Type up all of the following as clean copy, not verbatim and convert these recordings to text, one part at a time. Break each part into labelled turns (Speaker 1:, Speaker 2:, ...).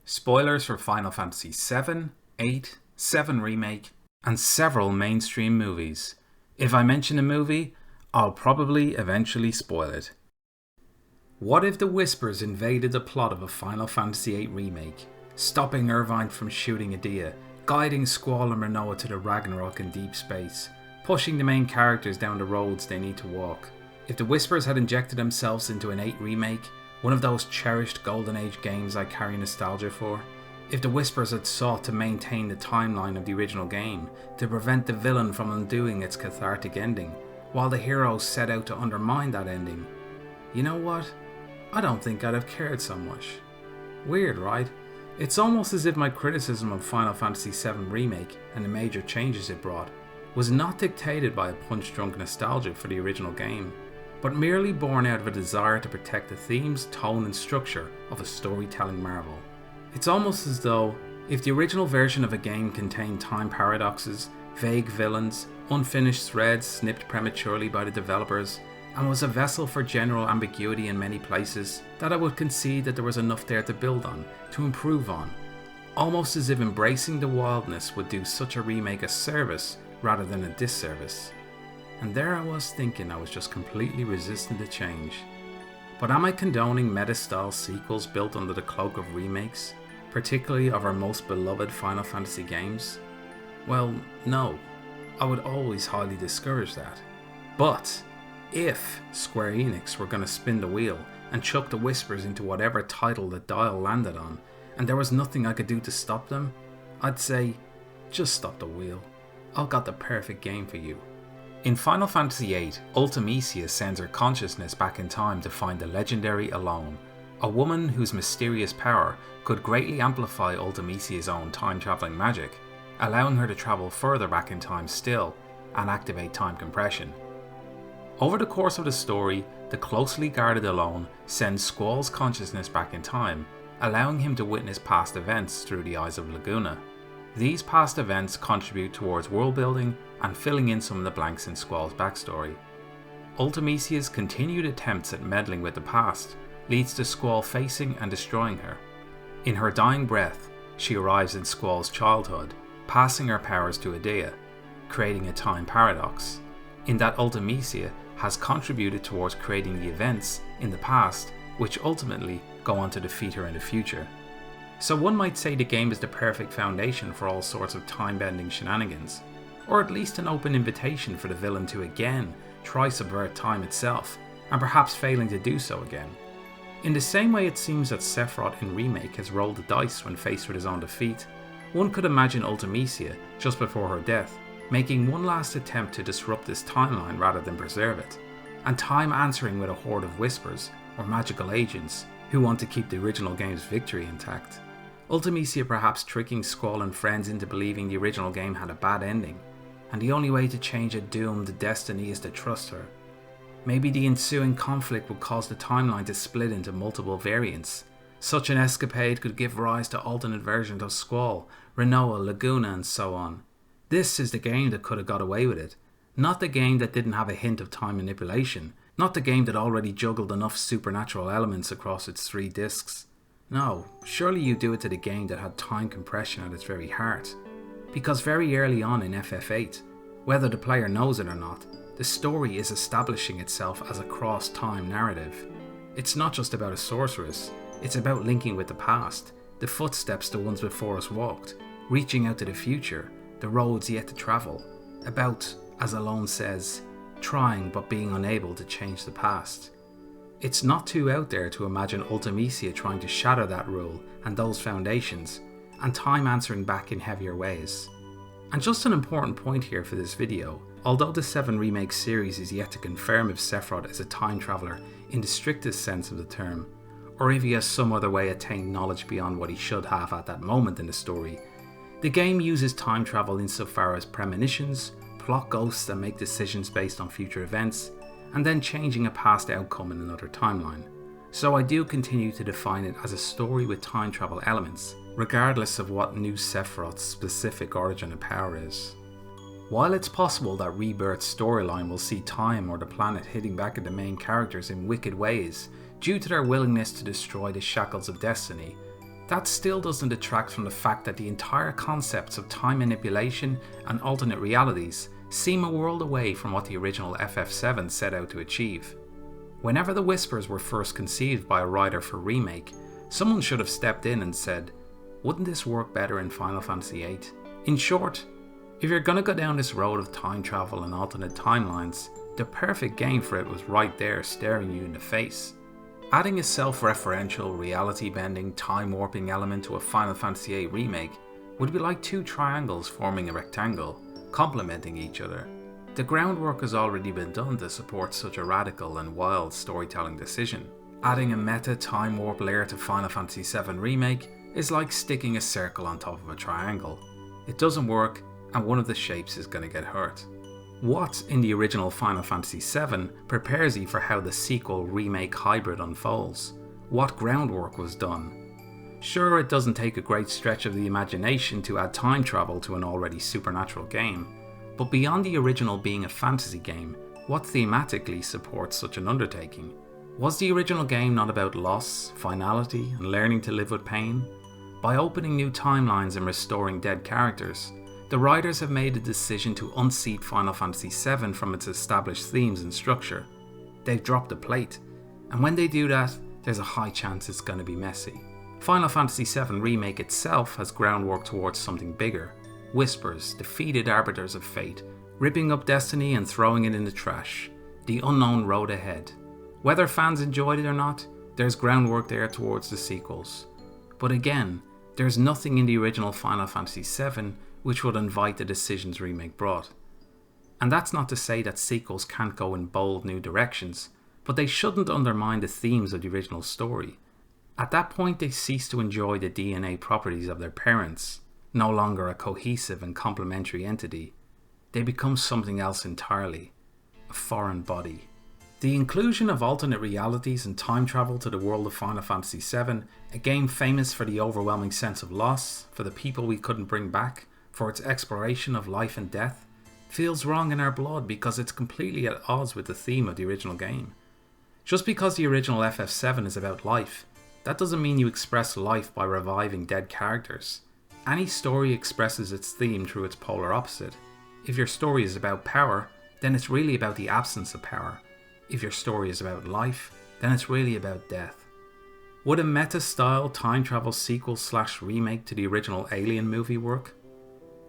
Speaker 1: Spoilers for Final Fantasy VII, VIII, VII Remake, and several mainstream movies. If I mention a movie, I'll probably eventually spoil it. What if the Whispers invaded the plot of a Final Fantasy VIII Remake, stopping Irvine from shooting Edea, guiding Squall and Rinoa to the Ragnarok in deep space, pushing the main characters down the roads they need to walk? If the Whispers had injected themselves into an VIII Remake, one of those cherished Golden Age games I carry nostalgia for, if the Whispers had sought to maintain the timeline of the original game to prevent the villain from undoing its cathartic ending, while the heroes set out to undermine that ending, you know what? I don't think I'd have cared so much. Weird, right? It's almost as if my criticism of Final Fantasy VII Remake and the major changes it brought was not dictated by a punch-drunk nostalgia for the original game, but merely born out of a desire to protect the themes, tone and structure of a storytelling marvel. It's almost as though, if the original version of a game contained time paradoxes, vague villains, unfinished threads snipped prematurely by the developers, and was a vessel for general ambiguity in many places, that I would concede that there was enough there to build on, to improve on. Almost as if embracing the wildness would do such a remake a service rather than a disservice. And there I was thinking I was just completely resistant to change. But am I condoning meta-style sequels built under the cloak of remakes, particularly of our most beloved Final Fantasy games? Well, no. I would always highly discourage that. But if Square Enix were going to spin the wheel and chuck the Whispers into whatever title the dial landed on, and there was nothing I could do to stop them, I'd say, just stop the wheel. I've got the perfect game for you. In Final Fantasy VIII, Ultimecia sends her consciousness back in time to find the legendary Alone, a woman whose mysterious power could greatly amplify Ultimecia's own time-travelling magic, allowing her to travel further back in time still and activate time compression. Over the course of the story, the closely guarded Alone sends Squall's consciousness back in time, allowing him to witness past events through the eyes of Laguna. These past events contribute towards world building and filling in some of the blanks in Squall's backstory. Ultimecia's continued attempts at meddling with the past leads to Squall facing and destroying her. In her dying breath, she arrives in Squall's childhood, passing her powers to Edea, creating a time paradox, in that Ultimecia has contributed towards creating the events in the past which ultimately go on to defeat her in the future. So one might say the game is the perfect foundation for all sorts of time-bending shenanigans, or at least an open invitation for the villain to again try subvert time itself, and perhaps failing to do so again. In the same way it seems that Sephiroth in Remake has rolled the dice when faced with his own defeat, one could imagine Ultimecia, just before her death, making one last attempt to disrupt this timeline rather than preserve it, and time answering with a horde of Whispers, or magical agents, who want to keep the original game's victory intact. Ultimecia perhaps tricking Squall and friends into believing the original game had a bad ending, and the only way to change a doomed destiny is to trust her. Maybe the ensuing conflict would cause the timeline to split into multiple variants. Such an escapade could give rise to alternate versions of Squall, Rinoa, Laguna and so on. This is the game that could have got away with it, not the game that didn't have a hint of time manipulation, not the game that already juggled enough supernatural elements across its 3 discs. No, surely you do it to the game that had time compression at its very heart. Because very early on in FF8, whether the player knows it or not, the story is establishing itself as a cross-time narrative. It's not just about a sorceress, it's about linking with the past, the footsteps the ones before us walked, reaching out to the future, the roads yet to travel, about, as Alone says, trying but being unable to change the past. It's not too out there to imagine Ultimecia trying to shatter that rule and those foundations, and time answering back in heavier ways. And just an important point here for this video, although the 7 Remake series is yet to confirm if Sephiroth is a time traveller in the strictest sense of the term, or if he has some other way attained knowledge beyond what he should have at that moment in the story, the game uses time travel insofar as premonitions, plot ghosts that make decisions based on future events, and then changing a past outcome in another timeline. So I do continue to define it as a story with time travel elements, regardless of what new Sephiroth's specific origin of power is. While it's possible that Rebirth's storyline will see time or the planet hitting back at the main characters in wicked ways due to their willingness to destroy the shackles of destiny, That still doesn't detract from the fact that the entire concepts of time manipulation and alternate realities seem a world away from what the original FF7 set out to achieve. Whenever the Whispers were first conceived by a writer for Remake, someone should have stepped in and said, wouldn't this work better in Final Fantasy VIII? In short, if you're gonna go down this road of time travel and alternate timelines, the perfect game for it was right there staring you in the face. Adding a self-referential, reality-bending, time-warping element to a Final Fantasy VIII remake would be like two triangles forming a rectangle, complementing each other. The groundwork has already been done to support such a radical and wild storytelling decision. Adding a meta time warp layer to Final Fantasy VII Remake is like sticking a circle on top of a triangle. It doesn't work, and one of the shapes is going to get hurt. What in the original Final Fantasy VII prepares you for how the sequel remake hybrid unfolds? What groundwork was done? Sure, it doesn't take a great stretch of the imagination to add time travel to an already supernatural game, but beyond the original being a fantasy game, what thematically supports such an undertaking? Was the original game not about loss, finality, and learning to live with pain? By opening new timelines and restoring dead characters, the writers have made a decision to unseat Final Fantasy VII from its established themes and structure. They've dropped the plate, and when they do that, there's a high chance it's going to be messy. Final Fantasy VII Remake itself has groundwork towards something bigger. Whispers, defeated arbiters of fate, ripping up destiny and throwing it in the trash. The unknown road ahead. Whether fans enjoyed it or not, there's groundwork there towards the sequels. But again, there's nothing in the original Final Fantasy VII which would invite the decisions Remake brought. And that's not to say that sequels can't go in bold new directions, but they shouldn't undermine the themes of the original story. At that point they cease to enjoy the DNA properties of their parents, no longer a cohesive and complementary entity. They become something else entirely, a foreign body. The inclusion of alternate realities and time travel to the world of Final Fantasy VII, a game famous for the overwhelming sense of loss, for the people we couldn't bring back, for its exploration of life and death, feels wrong in our blood because it's completely at odds with the theme of the original game. Just because the original FF7 is about life, that doesn't mean you express life by reviving dead characters. Any story expresses its theme through its polar opposite. If your story is about power, then it's really about the absence of power. If your story is about life, then it's really about death. Would a meta-style time travel sequel/remake to the original Alien movie work?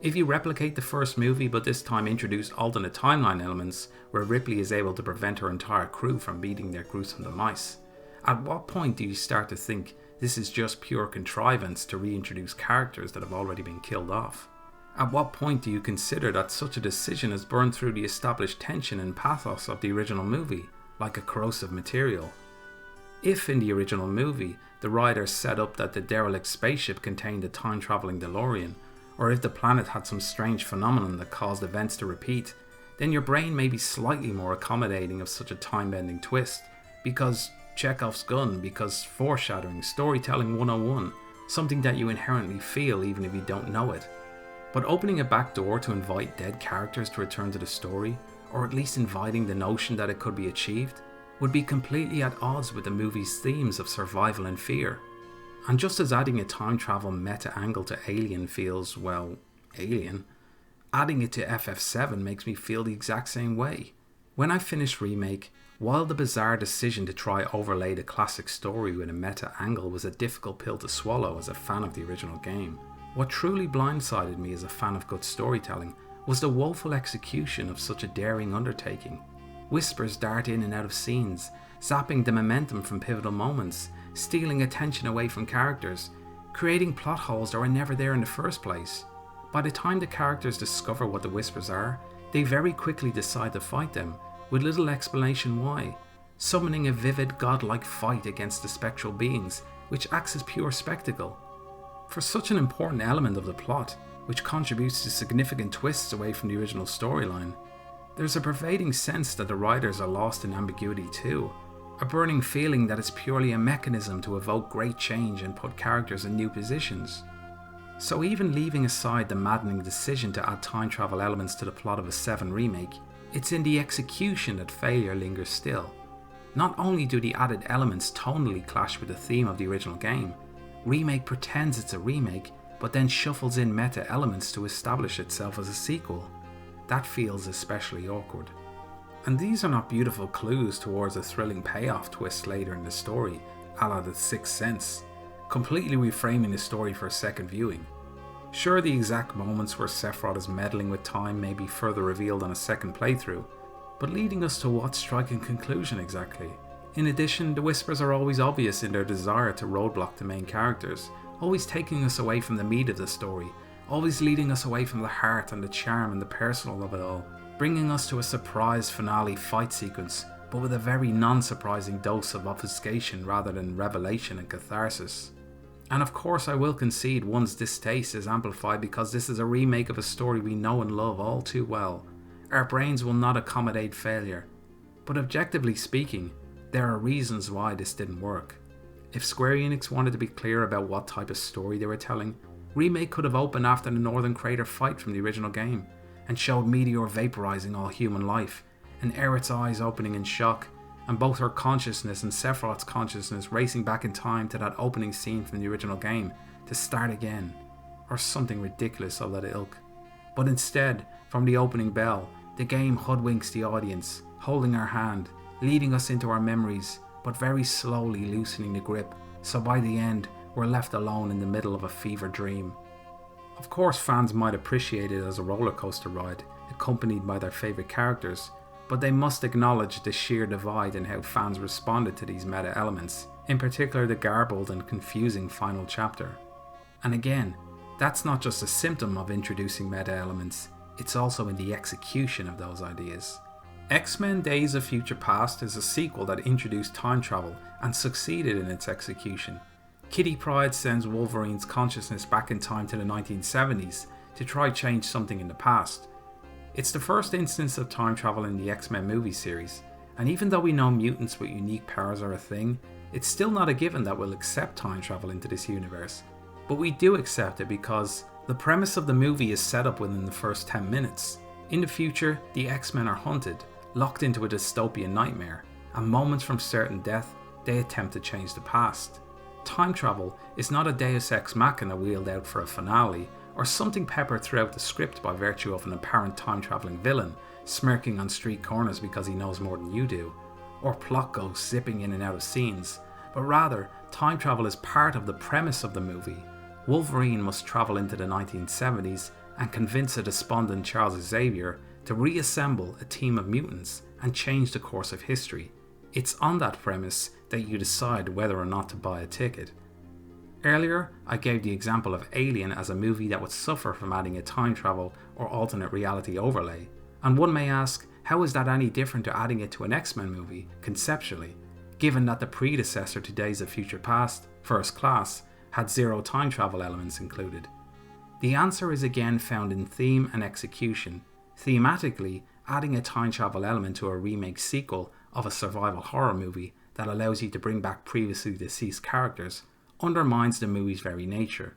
Speaker 1: If you replicate the first movie but this time introduce alternate timeline elements where Ripley is able to prevent her entire crew from beating their gruesome demise, at what point do you start to think this is just pure contrivance to reintroduce characters that have already been killed off? At what point do you consider that such a decision has burned through the established tension and pathos of the original movie, like a corrosive material? If in the original movie the writers set up that the derelict spaceship contained a time-travelling DeLorean, or if the planet had some strange phenomenon that caused events to repeat, then your brain may be slightly more accommodating of such a time-bending twist, because Chekhov's gun, because foreshadowing, storytelling 101, something that you inherently feel even if you don't know it. But opening a back door to invite dead characters to return to the story, or at least inviting the notion that it could be achieved, would be completely at odds with the movie's themes of survival and fear. And just as adding a time travel meta angle to Alien feels, well, alien, adding it to FF7 makes me feel the exact same way. When I finished Remake, while the bizarre decision to try overlay the classic story with a meta angle was a difficult pill to swallow as a fan of the original game, what truly blindsided me as a fan of good storytelling was the woeful execution of such a daring undertaking. Whispers dart in and out of scenes, zapping the momentum from pivotal moments, stealing attention away from characters, creating plot holes that were never there in the first place. By the time the characters discover what the Whispers are, they very quickly decide to fight them, with little explanation why, summoning a vivid godlike fight against the spectral beings, which acts as pure spectacle. For such an important element of the plot, which contributes to significant twists away from the original storyline, there's a pervading sense that the writers are lost in ambiguity too, a burning feeling that it's purely a mechanism to evoke great change and put characters in new positions. So even leaving aside the maddening decision to add time travel elements to the plot of a 7 remake, it's in the execution that failure lingers still. Not only do the added elements tonally clash with the theme of the original game, Remake pretends it's a remake, but then shuffles in meta elements to establish itself as a sequel. That feels especially awkward. And these are not beautiful clues towards a thrilling payoff twist later in the story, a la The Sixth Sense, completely reframing the story for a second viewing. Sure, the exact moments where Sephiroth is meddling with time may be further revealed on a second playthrough, but leading us to what striking conclusion exactly? In addition, the whispers are always obvious in their desire to roadblock the main characters, always taking us away from the meat of the story, always leading us away from the heart and the charm and the personal of it all, bringing us to a surprise finale fight sequence, but with a very non-surprising dose of obfuscation rather than revelation and catharsis. And of course I will concede one's distaste is amplified because this is a remake of a story we know and love all too well. Our brains will not accommodate failure. But objectively speaking, there are reasons why this didn't work. If Square Enix wanted to be clear about what type of story they were telling, Remake could have opened after the Northern Crater fight from the original game, and showed Meteor vaporizing all human life, and Aerith's eyes opening in shock, and both her consciousness and Sephiroth's consciousness racing back in time to that opening scene from the original game to start again, or something ridiculous of that ilk. But instead, from the opening bell, the game hoodwinks the audience, holding our hand, leading us into our memories, but very slowly loosening the grip, so by the end, we're left alone in the middle of a fever dream. Of course, fans might appreciate it as a roller coaster ride, accompanied by their favourite characters, but they must acknowledge the sheer divide in how fans responded to these meta elements, in particular the garbled and confusing final chapter. And again, that's not just a symptom of introducing meta elements, it's also in the execution of those ideas. X-Men Days of Future Past is a sequel that introduced time travel and succeeded in its execution. Kitty Pryde sends Wolverine's consciousness back in time to the 1970s to try change something in the past. It's the first instance of time travel in the X-Men movie series, and even though we know mutants with unique powers are a thing, it's still not a given that we'll accept time travel into this universe. But we do accept it because the premise of the movie is set up within the first 10 minutes. In the future, the X-Men are hunted, locked into a dystopian nightmare, and moments from certain death, they attempt to change the past. Time travel is not a deus ex machina wheeled out for a finale, or something peppered throughout the script by virtue of an apparent time-travelling villain smirking on street corners because he knows more than you do, or plot ghosts zipping in and out of scenes, but rather, time travel is part of the premise of the movie. Wolverine must travel into the 1970s and convince a despondent Charles Xavier to reassemble a team of mutants and change the course of history. It's on that premise that you decide whether or not to buy a ticket. Earlier, I gave the example of Alien as a movie that would suffer from adding a time travel or alternate reality overlay, and one may ask, how is that any different to adding it to an X-Men movie, conceptually, given that the predecessor to Days of Future Past, First Class, had zero time travel elements included? The answer is again found in theme and execution. Thematically, adding a time travel element to a remake sequel of a survival horror movie that allows you to bring back previously deceased characters undermines the movie's very nature.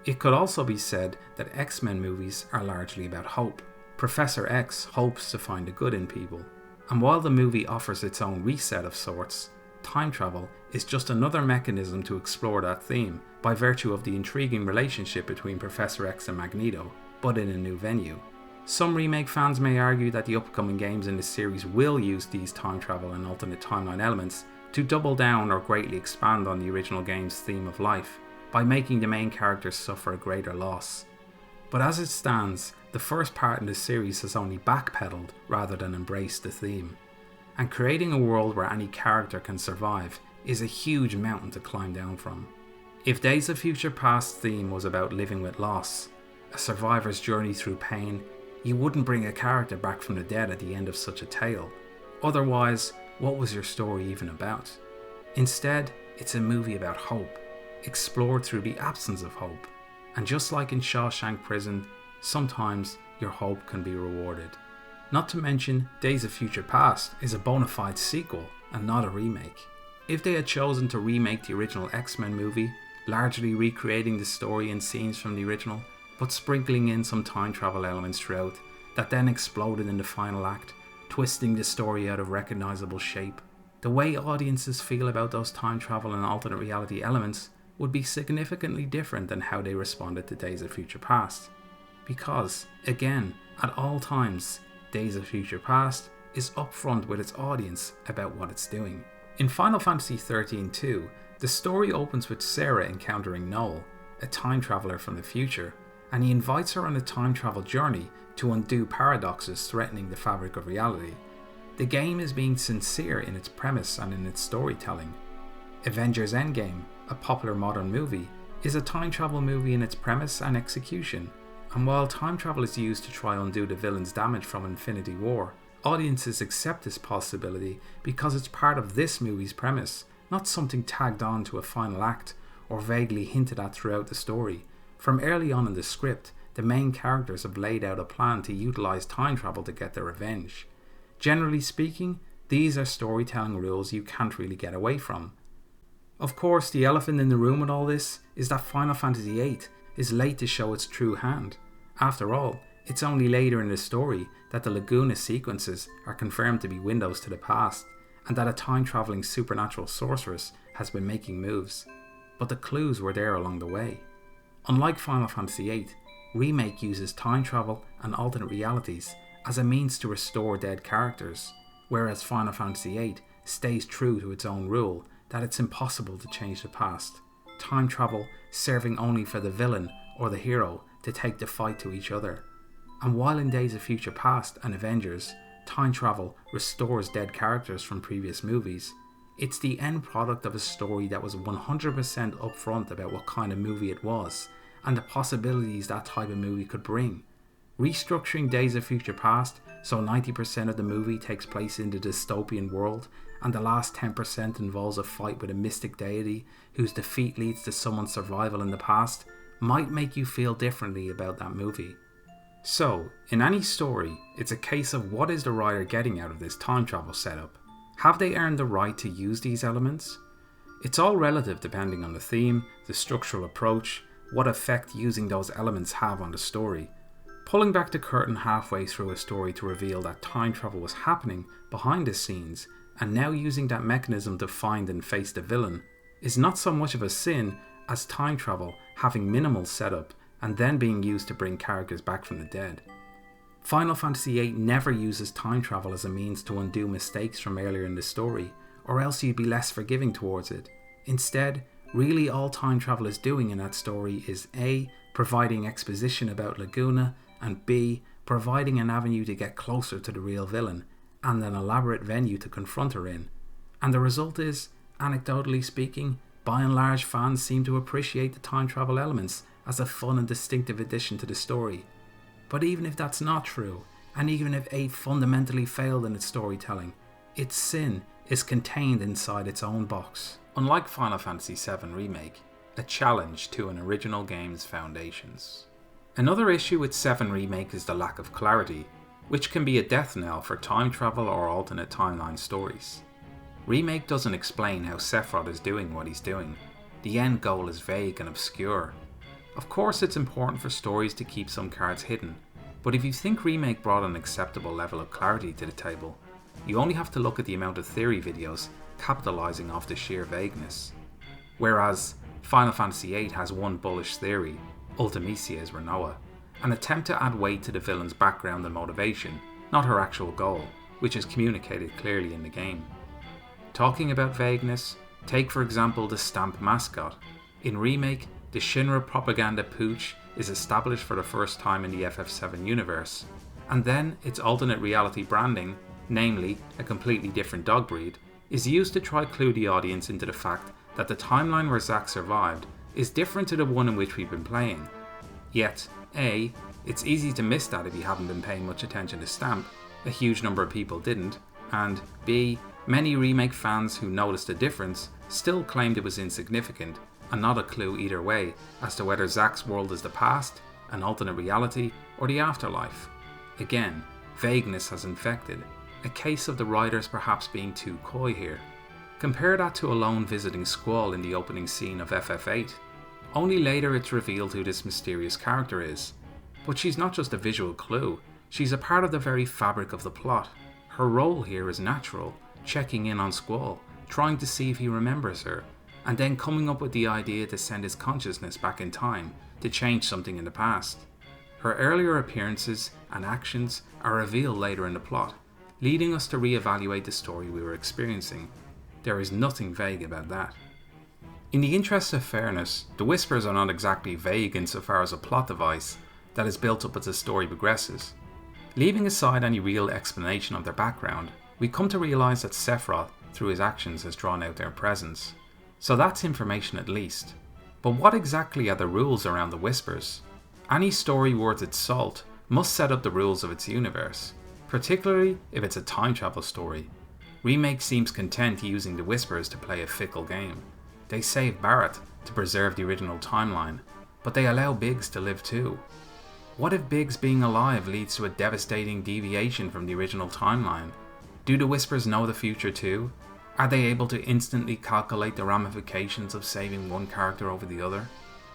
Speaker 1: It could also be said that X-Men movies are largely about hope. Professor X hopes to find the good in people, and while the movie offers its own reset of sorts, time travel is just another mechanism to explore that theme by virtue of the intriguing relationship between Professor X and Magneto, but in a new venue. Some remake fans may argue that the upcoming games in the series will use these time travel and alternate timeline elements to double down or greatly expand on the original game's theme of life, by making the main characters suffer a greater loss. But as it stands, the first part in the series has only backpedaled rather than embraced the theme. And creating a world where any character can survive is a huge mountain to climb down from. If Days of Future Past's theme was about living with loss, a survivor's journey through pain, you wouldn't bring a character back from the dead at the end of such a tale. Otherwise, what was your story even about? Instead, it's a movie about hope, explored through the absence of hope. And just like in Shawshank Prison, sometimes your hope can be rewarded. Not to mention, Days of Future Past is a bona fide sequel and not a remake. If they had chosen to remake the original X-Men movie, largely recreating the story and scenes from the original, but sprinkling in some time travel elements throughout, that then exploded in the final act, twisting the story out of recognisable shape, the way audiences feel about those time travel and alternate reality elements would be significantly different than how they responded to Days of Future Past. Because, again, at all times, Days of Future Past is upfront with its audience about what it's doing. In Final Fantasy XIII 2, the story opens with Sarah encountering Noel, a time traveller from the future, and he invites her on a time travel journey to undo paradoxes threatening the fabric of reality. The game is being sincere in its premise and in its storytelling. Avengers Endgame, a popular modern movie, is a time travel movie in its premise and execution, and while time travel is used to try undo the villain's damage from Infinity War, audiences accept this possibility because it's part of this movie's premise, not something tagged on to a final act or vaguely hinted at throughout the story. From early on in the script, the main characters have laid out a plan to utilise time travel to get their revenge. Generally speaking, these are storytelling rules you can't really get away from. Of course, the elephant in the room with all this is that Final Fantasy VIII is late to show its true hand. After all, it's only later in the story that the Laguna sequences are confirmed to be windows to the past, and that a time-travelling supernatural sorceress has been making moves. But the clues were there along the way. Unlike Final Fantasy VIII, Remake uses time travel and alternate realities as a means to restore dead characters, whereas Final Fantasy VIII stays true to its own rule that it's impossible to change the past, time travel serving only for the villain or the hero to take the fight to each other. And while in Days of Future Past and Avengers, time travel restores dead characters from previous movies, it's the end product of a story that was 100% upfront about what kind of movie it was, and the possibilities that type of movie could bring. Restructuring Days of Future Past so 90% of the movie takes place in the dystopian world, and the last 10% involves a fight with a mystic deity whose defeat leads to someone's survival in the past, might make you feel differently about that movie. So, in any story, it's a case of what is the writer getting out of this time travel setup? Have they earned the right to use these elements? It's all relative depending on the theme, the structural approach, what effect using those elements have on the story. Pulling back the curtain halfway through a story to reveal that time travel was happening behind the scenes, and now using that mechanism to find and face the villain, is not so much of a sin as time travel having minimal setup and then being used to bring characters back from the dead. Final Fantasy VIII never uses time travel as a means to undo mistakes from earlier in the story, or else you'd be less forgiving towards it. Instead, really all time travel is doing in that story is A. providing exposition about Laguna, and B. providing an avenue to get closer to the real villain, and an elaborate venue to confront her in. And the result is, anecdotally speaking, by and large fans seem to appreciate the time travel elements as a fun and distinctive addition to the story. But even if that's not true, and even if VIII fundamentally failed in its storytelling, its sin is contained inside its own box. Unlike Final Fantasy VII Remake, a challenge to an original game's foundations. Another issue with 7 Remake is the lack of clarity, which can be a death knell for time travel or alternate timeline stories. Remake doesn't explain how Sephiroth is doing what he's doing. The end goal is vague and obscure. Of course it's important for stories to keep some cards hidden, but if you think Remake brought an acceptable level of clarity to the table, you only have to look at the amount of theory videos capitalising off the sheer vagueness. Whereas Final Fantasy VIII has one bullish theory, Ultimecia's Renoa, an attempt to add weight to the villain's background and motivation, not her actual goal, which is communicated clearly in the game. Talking about vagueness, take for example the Stamp mascot. In Remake, the Shinra propaganda pooch is established for the first time in the FF7 universe, and then its alternate reality branding, namely a completely different dog breed, is used to try clue the audience into the fact that the timeline where Zack survived is different to the one in which we've been playing. Yet, A, it's easy to miss that if you haven't been paying much attention to Stamp, a huge number of people didn't, and B, many Remake fans who noticed the difference still claimed it was insignificant and not a clue either way as to whether Zack's world is the past, an alternate reality, or the afterlife. Again, vagueness has infected, a case of the writers perhaps being too coy here. Compare that to a lone visiting Squall in the opening scene of FF8. Only later it's revealed who this mysterious character is. But she's not just a visual clue, she's a part of the very fabric of the plot. Her role here is natural, checking in on Squall, trying to see if he remembers her. and then coming up with the idea to send his consciousness back in time to change something in the past. Her earlier appearances and actions are revealed later in the plot, leading us to re-evaluate the story we were experiencing. There is nothing vague about that. In the interest of fairness, the Whispers are not exactly vague insofar as a plot device that is built up as the story progresses. Leaving aside any real explanation of their background, we come to realise that Sephiroth, through his actions, has drawn out their presence. So that's information at least. But what exactly are the rules around the Whispers? Any story worth its salt must set up the rules of its universe, particularly if it's a time travel story. Remake seems content using the Whispers to play a fickle game. They save Barrett to preserve the original timeline, but they allow Biggs to live too. What if Biggs being alive leads to a devastating deviation from the original timeline? Do the Whispers know the future too? Are they able to instantly calculate the ramifications of saving one character over the other?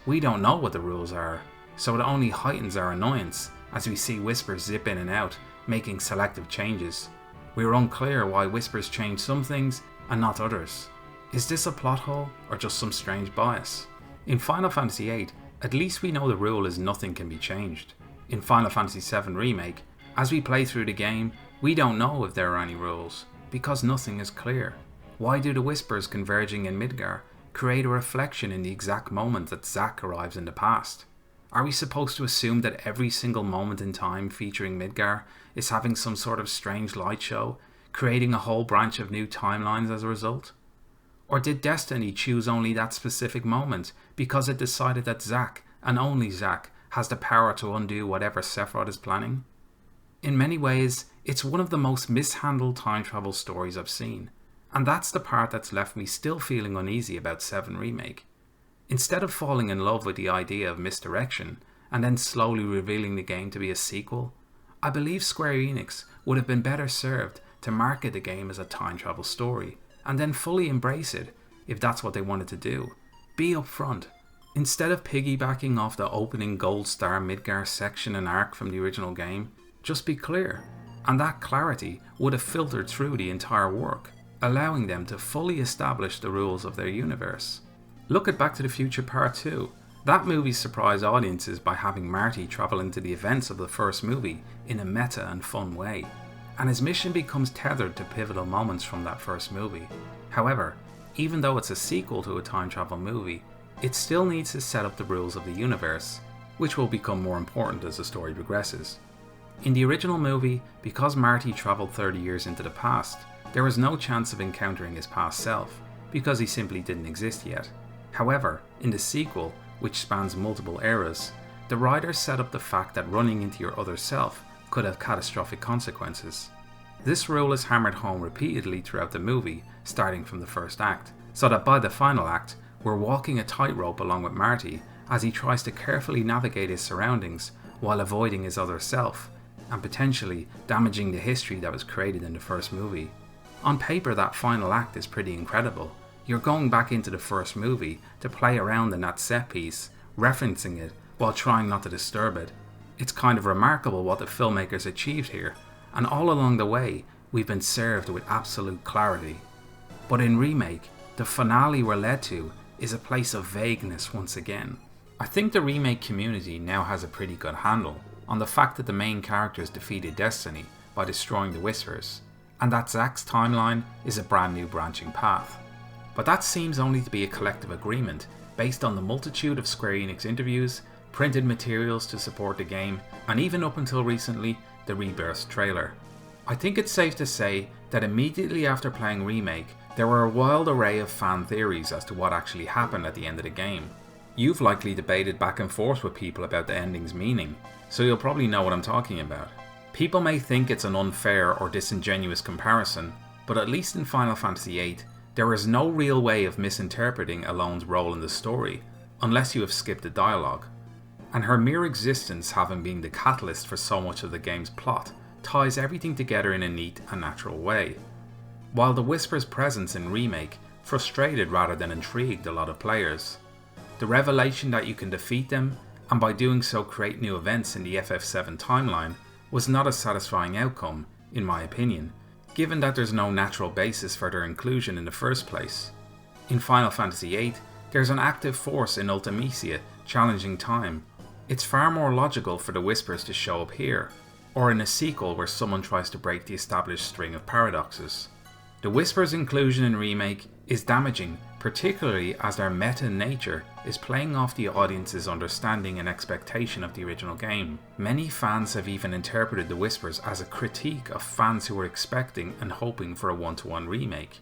Speaker 1: We don't know what the rules are, so it only heightens our annoyance as we see Whispers zip in and out, making selective changes. We're unclear why Whispers change some things and not others. Is this a plot hole or just some strange bias? In Final Fantasy VIII, at least we know the rule is nothing can be changed. In Final Fantasy VII Remake, as we play through the game, we don't know if there are any rules, because nothing is clear. Why do the Whispers converging in Midgar create a reflection in the exact moment that Zack arrives in the past? Are we supposed to assume that every single moment in time featuring Midgar is having some sort of strange light show, creating a whole branch of new timelines as a result? Or did Destiny choose only that specific moment because it decided that Zack, and only Zack, has the power to undo whatever Sephiroth is planning? In many ways, it's one of the most mishandled time travel stories I've seen, and that's the part that's left me still feeling uneasy about 7 Remake. Instead of falling in love with the idea of misdirection, and then slowly revealing the game to be a sequel, I believe Square Enix would have been better served to market the game as a time travel story, and then fully embrace it if that's what they wanted to do. Be upfront. Instead of piggybacking off the opening Gold Star Midgar section and arc from the original game, just be clear, and that clarity would have filtered through the entire work, allowing them to fully establish the rules of their universe. Look at Back to the Future Part 2. That movie surprised audiences by having Marty travel into the events of the first movie in a meta and fun way, and his mission becomes tethered to pivotal moments from that first movie. However, even though it's a sequel to a time travel movie, it still needs to set up the rules of the universe, which will become more important as the story progresses. In the original movie, because Marty travelled 30 years into the past, there was no chance of encountering his past self, because he simply didn't exist yet. However, in the sequel, which spans multiple eras, the writers set up the fact that running into your other self could have catastrophic consequences. This rule is hammered home repeatedly throughout the movie, starting from the first act, so that by the final act, we're walking a tightrope along with Marty as he tries to carefully navigate his surroundings while avoiding his other self, and potentially damaging the history that was created in the first movie. On paper, that final act is pretty incredible. You're going back into the first movie to play around in that set piece, referencing it while trying not to disturb it. It's kind of remarkable what the filmmakers achieved here, and all along the way, we've been served with absolute clarity. But in Remake, the finale we're led to is a place of vagueness once again. I think the Remake community now has a pretty good handle on the fact that the main characters defeated Destiny by destroying the Whispers, and that Zack's timeline is a brand new branching path. But that seems only to be a collective agreement based on the multitude of Square Enix interviews, printed materials to support the game, and even up until recently, the Rebirth trailer. I think it's safe to say that immediately after playing Remake, there were a wild array of fan theories as to what actually happened at the end of the game. You've likely debated back and forth with people about the ending's meaning, so you'll probably know what I'm talking about. People may think it's an unfair or disingenuous comparison, but at least in Final Fantasy VIII, there is no real way of misinterpreting Alone's role in the story, unless you have skipped the dialogue. And her mere existence, having been the catalyst for so much of the game's plot, ties everything together in a neat and natural way. While the Whisper's presence in Remake frustrated rather than intrigued a lot of players. The revelation that you can defeat them, and by doing so create new events in the FF7 timeline, was not a satisfying outcome, in my opinion, given that there's no natural basis for their inclusion in the first place. In Final Fantasy VIII, there's an active force in Ultimecia challenging time. It's far more logical for the Whispers to show up here, or in a sequel where someone tries to break the established string of paradoxes. The Whispers' inclusion in Remake is damaging, particularly as their meta nature is playing off the audience's understanding and expectation of the original game. Many fans have even interpreted the Whispers as a critique of fans who were expecting and hoping for a one-to-one remake.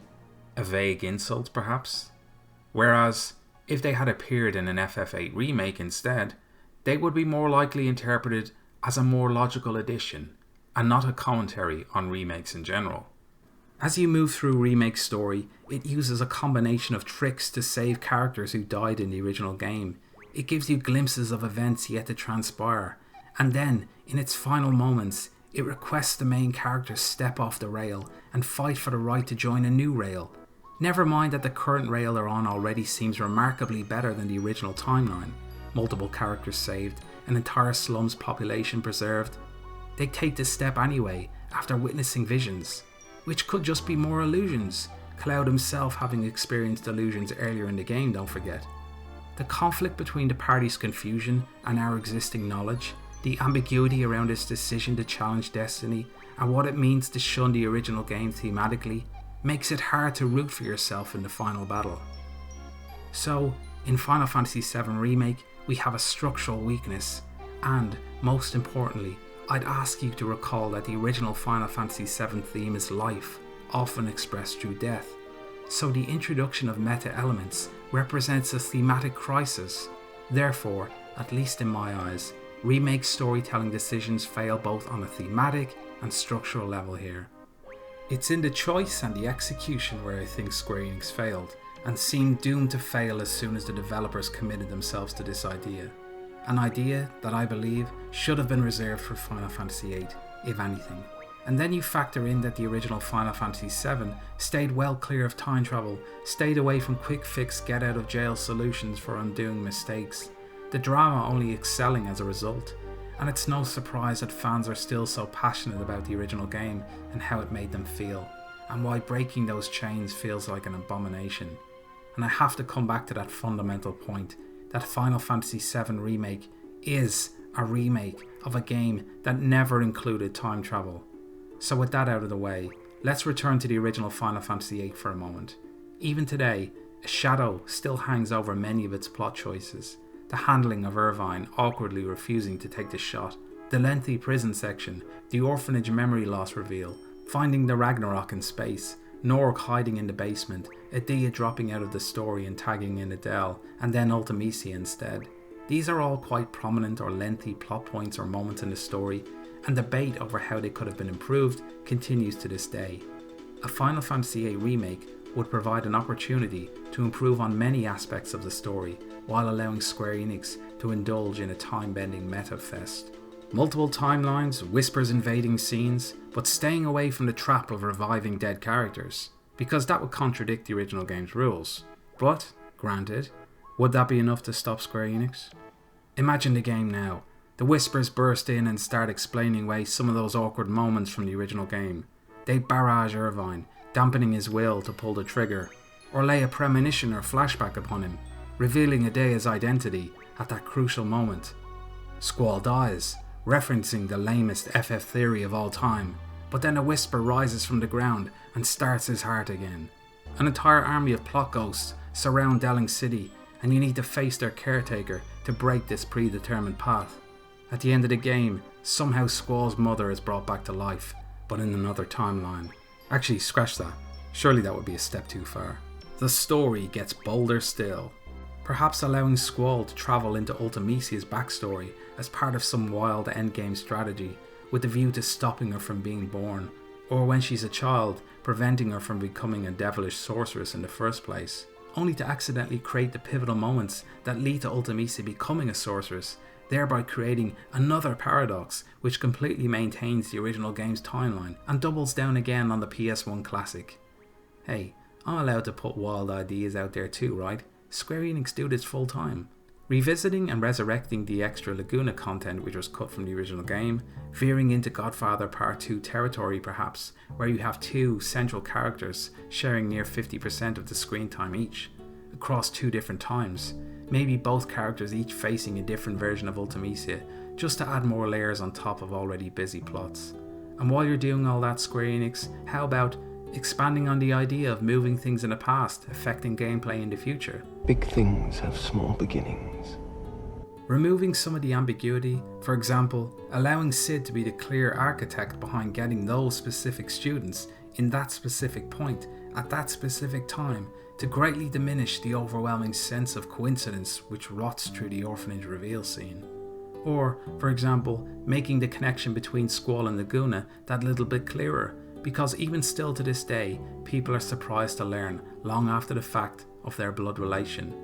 Speaker 1: A vague insult, perhaps? Whereas, if they had appeared in an FF8 remake instead, they would be more likely interpreted as a more logical addition, and not a commentary on remakes in general. As you move through Remake's story, it uses a combination of tricks to save characters who died in the original game. It gives you glimpses of events yet to transpire, and then, in its final moments, it requests the main characters step off the rail and fight for the right to join a new rail. Never mind that the current rail they're on already seems remarkably better than the original timeline. Multiple characters saved, an entire slum's population preserved. They take this step anyway, after witnessing visions, which could just be more illusions, Cloud himself having experienced illusions earlier in the game, don't forget. The conflict between the party's confusion and our existing knowledge, the ambiguity around its decision to challenge destiny, and what it means to shun the original game thematically, makes it hard to root for yourself in the final battle. So, in Final Fantasy VII Remake, we have a structural weakness, and, most importantly, I'd ask you to recall that the original Final Fantasy VII theme is life, often expressed through death, so the introduction of meta elements represents a thematic crisis. Therefore, at least in my eyes, Remake storytelling decisions fail both on a thematic and structural level here. It's in the choice and the execution where I think Square Enix failed, and seemed doomed to fail as soon as the developers committed themselves to this idea. An idea that I believe should have been reserved for Final Fantasy VIII, if anything. And then you factor in that the original Final Fantasy VII stayed well clear of time travel, stayed away from quick fix get out of jail solutions for undoing mistakes, the drama only excelling as a result, and it's no surprise that fans are still so passionate about the original game and how it made them feel, and why breaking those chains feels like an abomination. And I have to come back to that fundamental point, that Final Fantasy VII Remake is a remake of a game that never included time travel. So with that out of the way, let's return to the original Final Fantasy VIII for a moment. Even today, a shadow still hangs over many of its plot choices. The handling of Irvine awkwardly refusing to take the shot, the lengthy prison section, the orphanage memory loss reveal, finding the Ragnarok in space, Norg hiding in the basement, Edea dropping out of the story and tagging in Adele, and then Ultimecia instead. These are all quite prominent or lengthy plot points or moments in the story, and debate over how they could have been improved continues to this day. A Final Fantasy VIII Remake would provide an opportunity to improve on many aspects of the story, while allowing Square Enix to indulge in a time-bending meta fest. Multiple timelines, whispers invading scenes, but staying away from the trap of reviving dead characters, because that would contradict the original game's rules. But, granted, would that be enough to stop Square Enix? Imagine the game now. The whispers burst in and start explaining away some of those awkward moments from the original game. They barrage Irvine, dampening his will to pull the trigger, or lay a premonition or flashback upon him, revealing Adea's identity at that crucial moment. Squall dies, referencing the lamest FF theory of all time, but then a whisper rises from the ground and starts his heart again. An entire army of plot ghosts surround Delling City, and you need to face their caretaker to break this predetermined path. At the end of the game, somehow Squall's mother is brought back to life, but in another timeline. Actually, scratch that. Surely that would be a step too far. The story gets bolder still. Perhaps allowing Squall to travel into Ultimecia's backstory as part of some wild endgame strategy, with the view to stopping her from being born, or when she's a child, preventing her from becoming a devilish sorceress in the first place, only to accidentally create the pivotal moments that lead to Ultimecia becoming a sorceress, thereby creating another paradox which completely maintains the original game's timeline and doubles down again on the PS1 classic. Hey, I'm allowed to put wild ideas out there too, right? Square Enix do this full time. Revisiting and resurrecting the extra Laguna content which was cut from the original game, veering into Godfather Part 2 territory perhaps, where you have two central characters sharing near 50% of the screen time each, across 2 different times, maybe both characters each facing a different version of Ultimecia, just to add more layers on top of already busy plots. And while you're doing all that, Square Enix, how about expanding on the idea of moving things in the past affecting gameplay in the future?
Speaker 2: Big things have small beginnings.
Speaker 1: Removing some of the ambiguity, for example, allowing Sid to be the clear architect behind getting those specific students in that specific point at that specific time to greatly diminish the overwhelming sense of coincidence which rots through the orphanage reveal scene. Or, for example, making the connection between Squall and Laguna that little bit clearer, because even still to this day, people are surprised to learn, long after the fact, of their blood relation.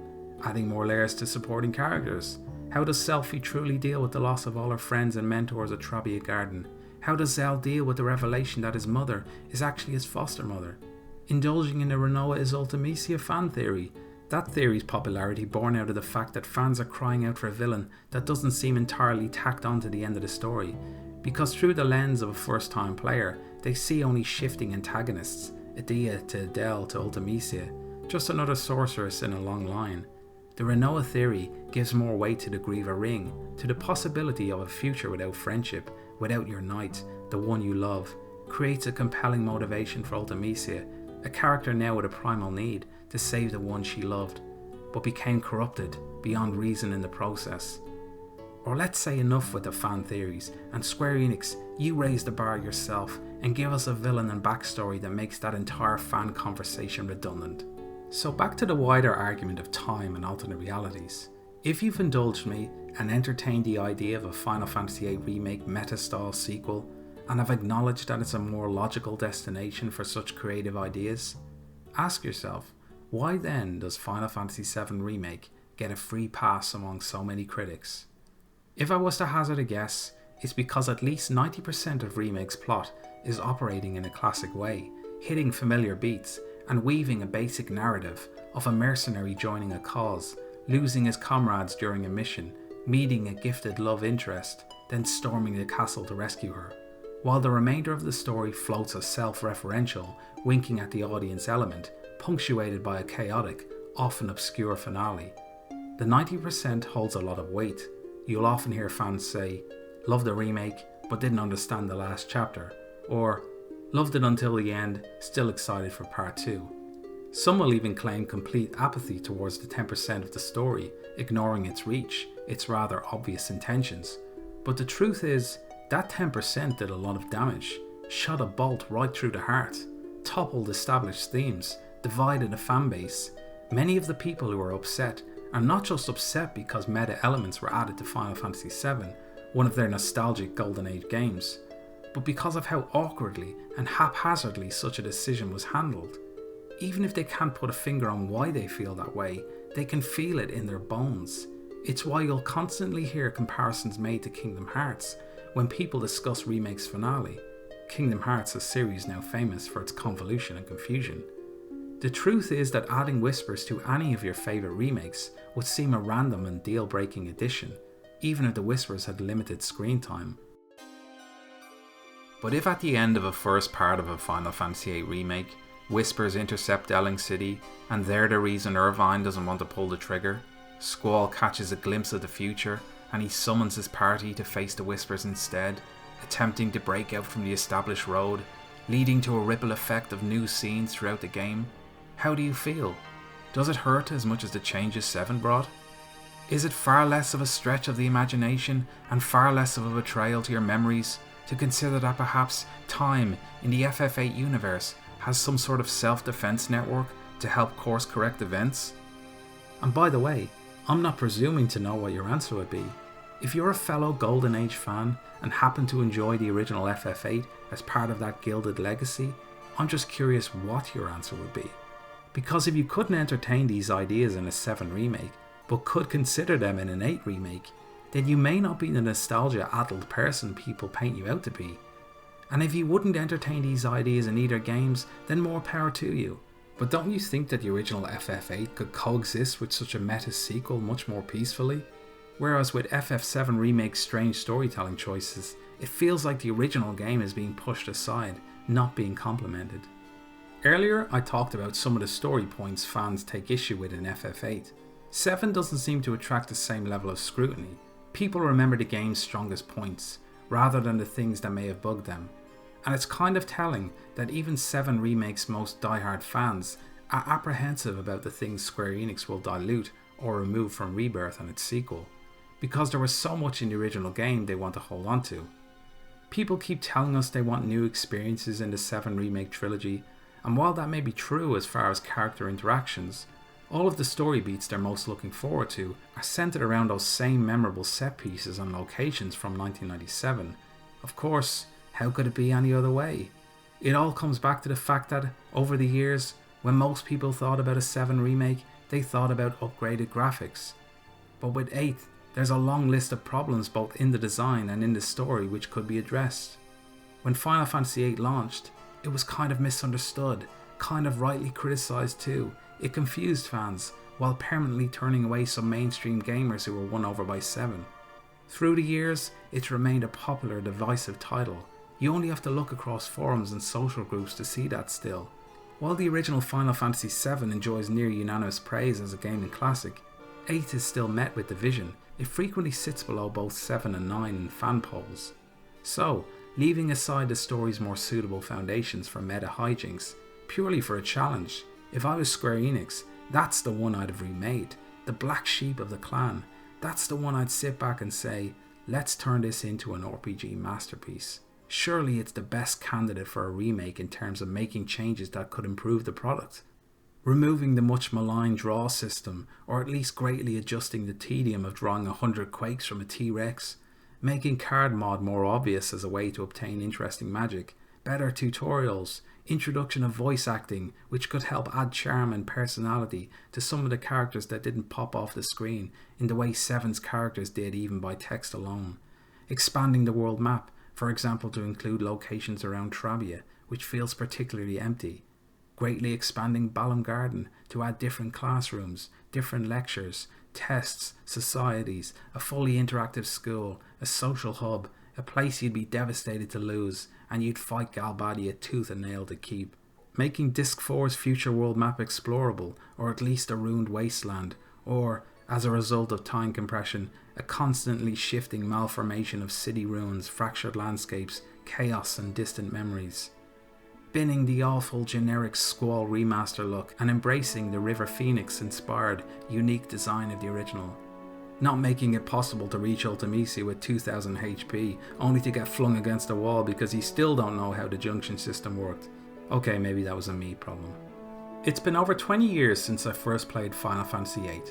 Speaker 1: Adding more layers to supporting characters. How does Selphie truly deal with the loss of all her friends and mentors at Trabia Garden? How does Zell deal with the revelation that his mother is actually his foster mother? Indulging in the Renoa is Ultimecia fan theory. That theory's popularity born out of the fact that fans are crying out for a villain that doesn't seem entirely tacked on to the end of the story, because through the lens of a first-time player, they see only shifting antagonists, Adia to Adele to Ultimecia, just another sorceress in a long line. The Renoa theory gives more weight to the Grieva ring, to the possibility of a future without friendship, without your knight, the one you love, creates a compelling motivation for Ultimecia, a character now with a primal need to save the one she loved, but became corrupted beyond reason in the process. Or let's say enough with the fan theories, and Square Enix, you raise the bar yourself and give us a villain and backstory that makes that entire fan conversation redundant. So back to the wider argument of time and alternate realities. If you've indulged me and entertained the idea of a Final Fantasy VIII Remake meta-style sequel, and have acknowledged that it's a more logical destination for such creative ideas, ask yourself, why then does Final Fantasy VII Remake get a free pass among so many critics? If I was to hazard a guess, it's because at least 90% of Remake's plot is operating in a classic way, hitting familiar beats and weaving a basic narrative of a mercenary joining a cause, losing his comrades during a mission, meeting a gifted love interest, then storming the castle to rescue her, while the remainder of the story floats a self-referential, winking at the audience element, punctuated by a chaotic, often obscure finale. The 90% holds a lot of weight. You'll often hear fans say, "Loved the remake, but didn't understand the last chapter," or "Loved it until the end, still excited for part 2. Some will even claim complete apathy towards the 10% of the story, ignoring its reach, its rather obvious intentions. But the truth is, that 10% did a lot of damage, shot a bolt right through the heart, toppled established themes, divided a fanbase. Many of the people who are upset are not just upset because meta elements were added to Final Fantasy VII, one of their nostalgic Golden Age games, but because of how awkwardly and haphazardly such a decision was handled. Even if they can't put a finger on why they feel that way, they can feel it in their bones. It's why you'll constantly hear comparisons made to Kingdom Hearts when people discuss Remake's finale. Kingdom Hearts, a series now famous for its convolution and confusion. The truth is that adding whispers to any of your favourite remakes would seem a random and deal-breaking addition, even if the whispers had limited screen time. But if at the end of a first part of a Final Fantasy VIII Remake, whispers intercept Elling City, and they're the reason Irvine doesn't want to pull the trigger, Squall catches a glimpse of the future, and he summons his party to face the whispers instead, attempting to break out from the established road, leading to a ripple effect of new scenes throughout the game. How do you feel? Does it hurt as much as the changes 7 brought? Is it far less of a stretch of the imagination and far less of a betrayal to your memories to consider that perhaps time in the FF8 universe has some sort of self-defense network to help course correct events? And by the way, I'm not presuming to know what your answer would be. If you're a fellow Golden Age fan and happen to enjoy the original FF8 as part of that gilded legacy, I'm just curious what your answer would be. Because if you couldn't entertain these ideas in a 7 remake, but could consider them in an 8 remake, then you may not be the nostalgia-addled person people paint you out to be. And if you wouldn't entertain these ideas in either games, then more power to you. But don't you think that the original FF8 could coexist with such a meta sequel much more peacefully? Whereas with FF7 Remake's strange storytelling choices, it feels like the original game is being pushed aside, not being complemented. Earlier I talked about some of the story points fans take issue with in FF8. 7 doesn't seem to attract the same level of scrutiny. People remember the game's strongest points, rather than the things that may have bugged them. And it's kind of telling that even 7 Remake's most diehard fans are apprehensive about the things Square Enix will dilute or remove from Rebirth and its sequel, because there was so much in the original game they want to hold on to. People keep telling us they want new experiences in the 7 Remake trilogy, and while that may be true as far as character interactions, all of the story beats they're most looking forward to are centered around those same memorable set pieces and locations from 1997. Of course, how could it be any other way? It all comes back to the fact that, over the years, when most people thought about a 7 remake, they thought about upgraded graphics. But with 8, there's a long list of problems both in the design and in the story which could be addressed. When Final Fantasy VIII launched, it was kind of misunderstood, kind of rightly criticised too. It confused fans, while permanently turning away some mainstream gamers who were won over by 7. Through the years, it's remained a popular, divisive title. You only have to look across forums and social groups to see that still. While the original Final Fantasy VII enjoys near unanimous praise as a gaming classic, 8 is still met with division. It frequently sits below both 7 and 9 in fan polls. So, leaving aside the story's more suitable foundations for meta hijinks, purely for a challenge, if I was Square Enix, that's the one I'd have remade, the black sheep of the clan. That's the one I'd sit back and say, let's turn this into an RPG masterpiece. Surely it's the best candidate for a remake in terms of making changes that could improve the product. Removing the much maligned draw system, or at least greatly adjusting the tedium of drawing 100 Quakes from a T-Rex, making card mod more obvious as a way to obtain interesting magic, better tutorials, introduction of voice acting which could help add charm and personality to some of the characters that didn't pop off the screen in the way 7's characters did even by text alone, expanding the world map, for example to include locations around Trabia which feels particularly empty, greatly expanding Balam Garden to add different classrooms, different lectures, tests, societies, a fully interactive school, a social hub, a place you'd be devastated to lose, and you'd fight Galbadia tooth and nail to keep. Making Disc 4's future world map explorable, or at least a ruined wasteland, or, as a result of time compression, a constantly shifting malformation of city ruins, fractured landscapes, chaos and distant memories. Binning the awful generic Squall remaster look and embracing the River Phoenix inspired, unique design of the original. Not making it possible to reach Ultimisi with 2000 HP only to get flung against a wall because you still don't know how the junction system worked. Okay, maybe that was a me problem. It's been over 20 years since I first played Final Fantasy VIII.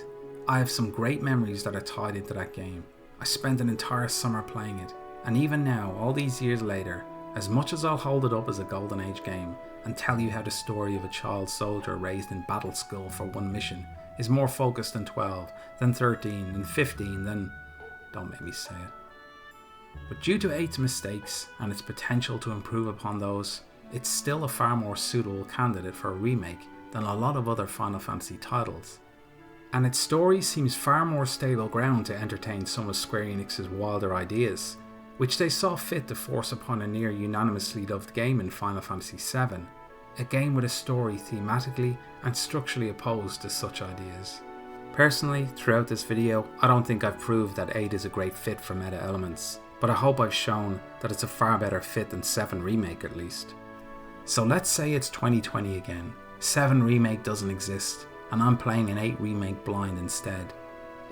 Speaker 1: I have some great memories that are tied into that game. I spent an entire summer playing it, and even now, all these years later, as much as I'll hold it up as a Golden Age game and tell you how the story of a child soldier raised in battle school for one mission is more focused than 12, than 13, than 15, than... don't make me say it. But due to 8's mistakes and its potential to improve upon those, it's still a far more suitable candidate for a remake than a lot of other Final Fantasy titles. And its story seems far more stable ground to entertain some of Square Enix's wilder ideas, which they saw fit to force upon a near unanimously loved game in Final Fantasy VII, a game with a story thematically and structurally opposed to such ideas. Personally, throughout this video, I don't think I've proved that 8 is a great fit for meta elements, but I hope I've shown that it's a far better fit than 7 Remake at least. So let's say it's 2020 again, 7 Remake doesn't exist, and I'm playing an 8 Remake blind instead.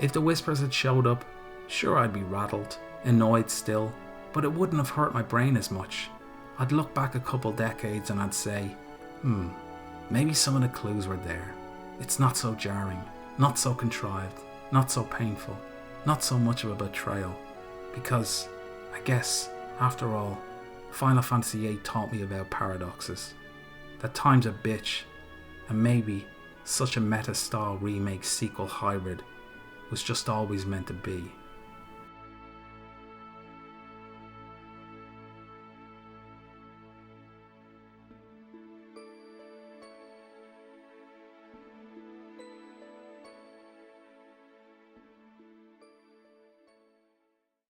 Speaker 1: If the Whispers had showed up, sure I'd be rattled, annoyed still, but it wouldn't have hurt my brain as much. I'd look back a couple decades and I'd say, maybe some of the clues were there. It's not so jarring, not so contrived, not so painful, not so much of a betrayal. Because, I guess, after all, Final Fantasy VIII taught me about paradoxes. That time's a bitch, and maybe such a meta-style remake sequel hybrid was just always meant to be.